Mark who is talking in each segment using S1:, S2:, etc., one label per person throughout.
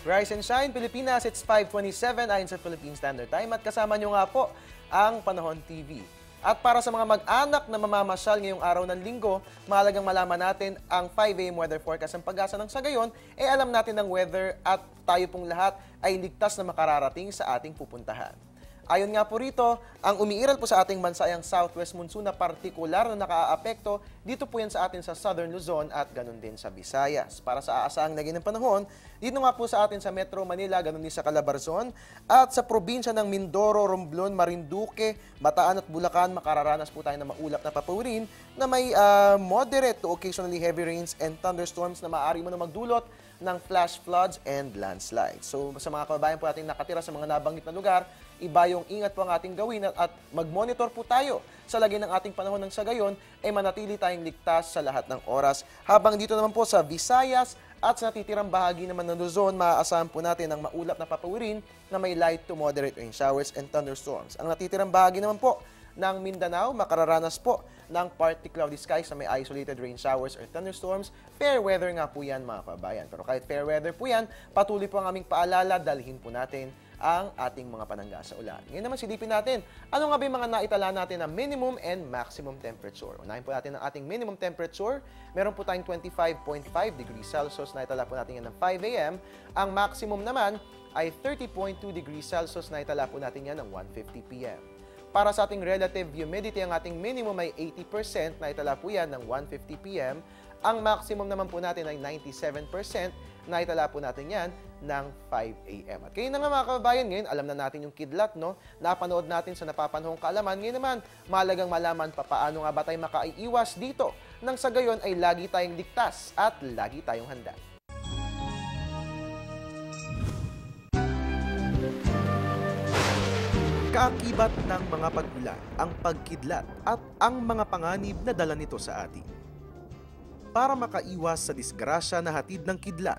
S1: Rise and Shine Pilipinas, it's 5:27 ayon sa Philippine Standard Time at kasama nyo nga po ang Panahon TV. At para sa mga mag-anak na mamamasyal ngayong araw ng linggo, mahalagang malaman natin ang 5 AM weather forecast. Ang pag-asa ng sa gayon, alam natin ng weather at tayo pong lahat ay ligtas na makararating sa ating pupuntahan. Ayon nga po rito, ang umiiral po sa ating bansa ay ang southwest monsoon na partikular na nakaaapekto dito po yan sa atin sa Southern Luzon at ganun din sa Visayas. Para sa aasahang naging ng panahon, dito nga po sa atin sa Metro Manila, ganun din sa Calabarzon at sa probinsya ng Mindoro, Romblon, Marinduque, Bataan at Bulacan, makararanas po tayo ng maulap na papawirin na may moderate to occasionally heavy rains and thunderstorms na maaari mo na magdulot ng flash floods and landslides. So sa mga kababayan po ating nakatira sa mga nabanggit na lugar, iba yung ingat po ang ating gawin at mag-monitor po tayo sa lagay ng ating panahon ng sa gayon ay manatili tayong ligtas sa lahat ng oras. Habang dito naman po sa Visayas at sa natitirang bahagi naman ng Luzon, maaasahan po natin ang maulap na papawirin na may light to moderate rain showers and thunderstorms. Ang natitirang bahagi naman po ng Mindanao, makararanas po ng partly cloudy skies na may isolated rain showers or thunderstorms. Fair weather nga po yan mga kababayan. Pero kahit fair weather po yan, patuloy po ang aming paalala, dalhin po natin ang ating mga panangga sa ulan. Ngayon naman silipin natin, ano nga ba yung mga naitala natin na minimum and maximum temperature? Unahin po natin ang ating minimum temperature. Meron po tayong 25.5 degrees Celsius, naitala po natin yan ng 5 AM. Ang maximum naman ay 30.2 degrees Celsius, naitala po natin yan ng 1:50 PM. Para sa ating relative humidity, ang ating minimum ay 80%, naitala po yan ng 1:50 PM. Ang maximum naman po natin ay 97%, naitala po natin yan ng 5 AM. At kayo na nga mga kababayan, ngayon alam na natin yung kidlat, no? Napanood natin sa napapanahong kaalaman. Ngayon naman, mahalagang malaman paano nga ba tayo makaiiwas dito. Nang sa gayon ay lagi tayong ligtas at lagi tayong handa. Kaakibat ng mga pag-ulan, ang pagkidlat at ang mga panganib na dala nito sa atin. Para makaiwas sa disgrasya na hatid ng kidlat,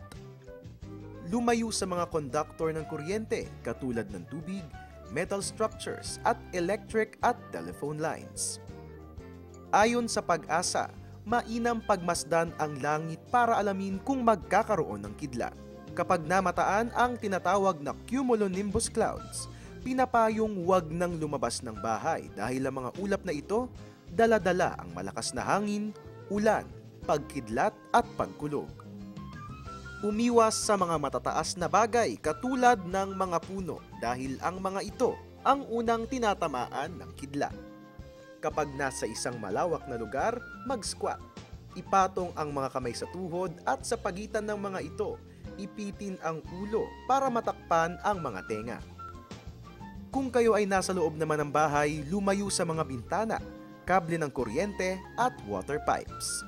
S1: lumayo sa mga konduktor ng kuryente katulad ng tubig, metal structures at electric at telephone lines. Ayon sa Pag-asa, mainam pagmasdan ang langit para alamin kung magkakaroon ng kidlat. Kapag namataan ang tinatawag na cumulonimbus clouds, pinapayong huwag nang lumabas ng bahay dahil ang mga ulap na ito dala-dala ang malakas na hangin, ulan, pagkidlat at pagkulog. Umiwas sa mga matataas na bagay katulad ng mga puno dahil ang mga ito ang unang tinatamaan ng kidlat. Kapag nasa isang malawak na lugar, mag-squat. Ipatong ang mga kamay sa tuhod at sa pagitan ng mga ito, ipitin ang ulo para matakpan ang mga tenga. Kung kayo ay nasa loob naman ng bahay, lumayo sa mga bintana, kable ng kuryente at water pipes.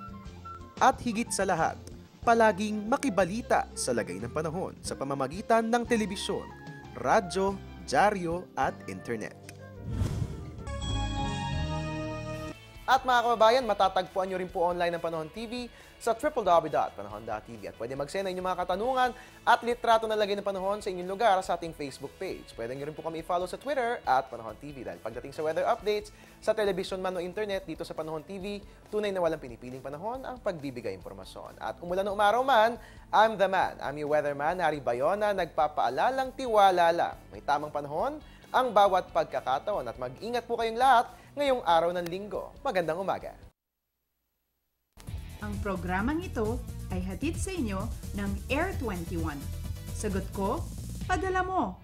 S1: At higit sa lahat, palaging makibalita sa lagay ng panahon sa pamamagitan ng telebisyon, radyo, dyaryo at internet. At mga kababayan, matatagpuan nyo rin po online ng Panahon TV sa www.panahon.tv at pwede mag-send na inyong mga katanungan at litrato na lagay ng panahon sa inyong lugar sa ating Facebook page. Pwede nyo rin po kami i-follow sa Twitter at Panahon TV dahil pagdating sa weather updates, sa television man o internet, dito sa Panahon TV, tunay na walang pinipiling panahon ang pagbibigay impormasyon. At umulan o umaraw man, I'm the man. I'm your weatherman, Harry Bayona, nagpapaalalang tiwala lang. May tamang panahon ang bawat pagkakataon at mag-ingat po kayong lahat ngayong araw ng linggo. Magandang umaga.
S2: Ang programang ito ay hatid sa inyo ng Air 21. Sagot ko, padala mo.